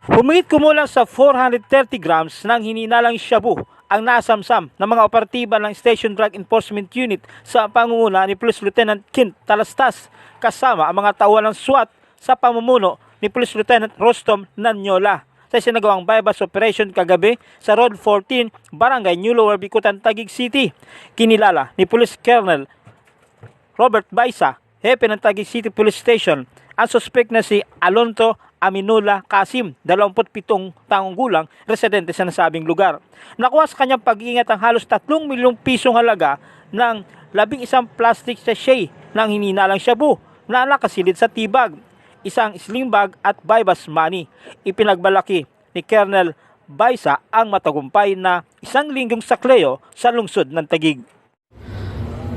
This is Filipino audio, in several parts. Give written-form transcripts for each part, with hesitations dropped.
Humigit kumulang sa 430 grams ng hininalang shabu ang nasamsam ng mga operatiba ng Station Drug Enforcement Unit sa pangunguna ni Police Lieutenant Kint Talastas kasama ang mga tauhan ng SWAT sa pamumuno ni Police Lieutenant Rostom Nanyola sa sinagawang bypass operation kagabi sa Road 14, Barangay New Lower Bicutan, Taguig City. Kinilala ni Police Colonel Robert Baisa, hepe ng Taguig City Police Station, ang suspect na si Alonto Aminula Kasim, 27 taong gulang, residente sa nasabing lugar. Nakuha sa kanyang pag-iingat ang halos 3 milyong pisong halaga ng 11 plastic sachet ng hininalang shabu na nakasilid sa tibag, isang sling bag at bypass money. Ipinagbalaki ni Colonel Baisa ang matagumpay na 1 linggong sakleo sa lungsod ng Taguig.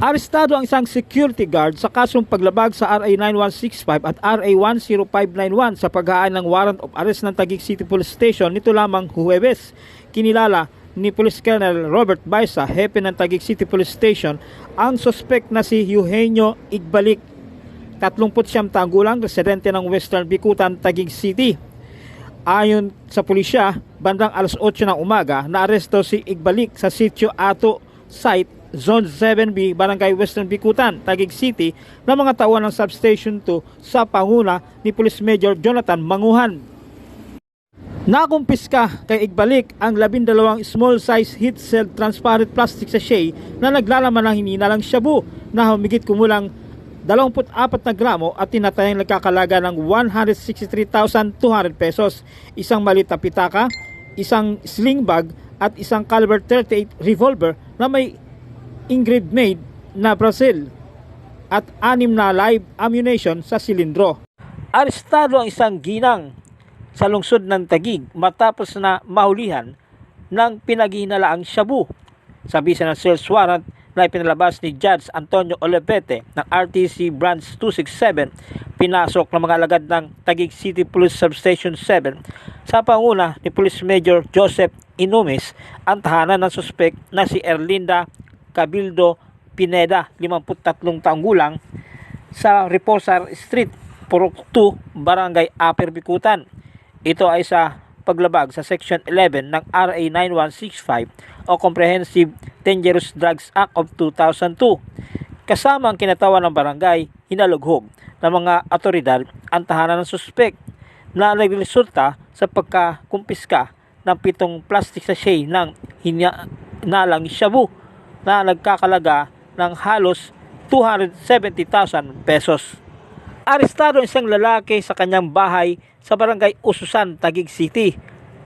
Arestado ang isang security guard sa kasong paglabag sa RA 9165 at RA 10591 sa paghaan ng warrant of arrest ng Taguig City Police Station nito lamang Huwebes. Kinilala ni Police Colonel Robert Baisa, hepe ng Taguig City Police Station, ang suspect na si Eugenio Igbalik, 39 taong gulang, residente ng Western Bicutan, Taguig City. Ayon sa pulisya, bandang alas 8 ng umaga, naaresto si Igbalik sa Sitio Ato Site, Zone 7B, Barangay Western Bicutan, Taguig City, ng mga tauhan ng Substation 2 sa panguna ni Police Major Jonathan Manguhan. Nakumpiska kay Igbalik ang 12 small size heat-sealed transparent plastic sachet na naglalaman ng hininalang shabu na humigit kumulang 24 na gramo at tinatayang nagkakalaga ng 163,200 pesos, isang maliit na pitaka, isang sling bag at isang caliber 38 revolver na may ingredient made na Brazil at 6 na live ammunition sa silindro. Arestado ang isang ginang sa lungsod ng Taguig matapos na mahulihan ng pinaghihinalaang shabu. Sa bisa ng search warrant na ipinalabas ni Judge Antonio Olivete ng RTC Branch 267, pinasok ng mga alagad ng Taguig City Police Substation 7 sa panguna ni Police Major Joseph Inumis ang tahanan ng suspect na si Erlinda Cabildo Pineda, 53 taong gulang, sa Reposar Street, Purok 2, Barangay Upper Bicutan. Ito ay sa paglabag sa Section 11 ng RA 9165 o Comprehensive Dangerous Drugs Act of 2002. Kasama ang kinatawan ng barangay, hinalughog ng mga otoridad ang tahanan ng suspect na nagresulta sa pagkakumpiska ng 7 plastic sachet ng hininalang shabu na nagkakalaga ng halos 270,000 pesos. Arestado ang isang lalaki sa kanyang bahay sa Barangay Ususan, Taguig City.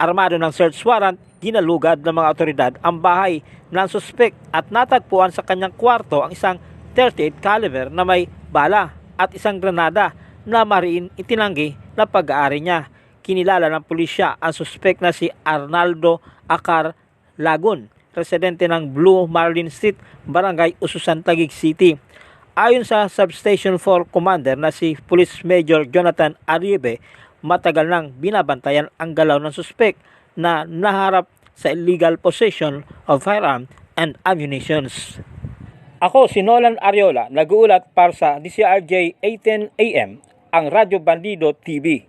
Armado ng search warrant, ginalugad ng mga otoridad ang bahay ng suspect at natagpuan sa kanyang kwarto ang isang 38 caliber na may bala at isang granada na mariin itinanggi na pag-aari niya. Kinilala ng pulisya ang suspect na si Arnaldo Acar Lagun, residente ng Blue Marlin Street, Barangay Ususan, Taguig City. Ayon sa Substation 4 Commander na si Police Major Jonathan Aribe, matagal nang binabantayan ang galaw ng suspect na naharap sa illegal possession of firearm and ammunitions. Ako si Nolan Ariola, nag-uulat para sa DCRJ 18 AM, ang Radyo Bandido TV.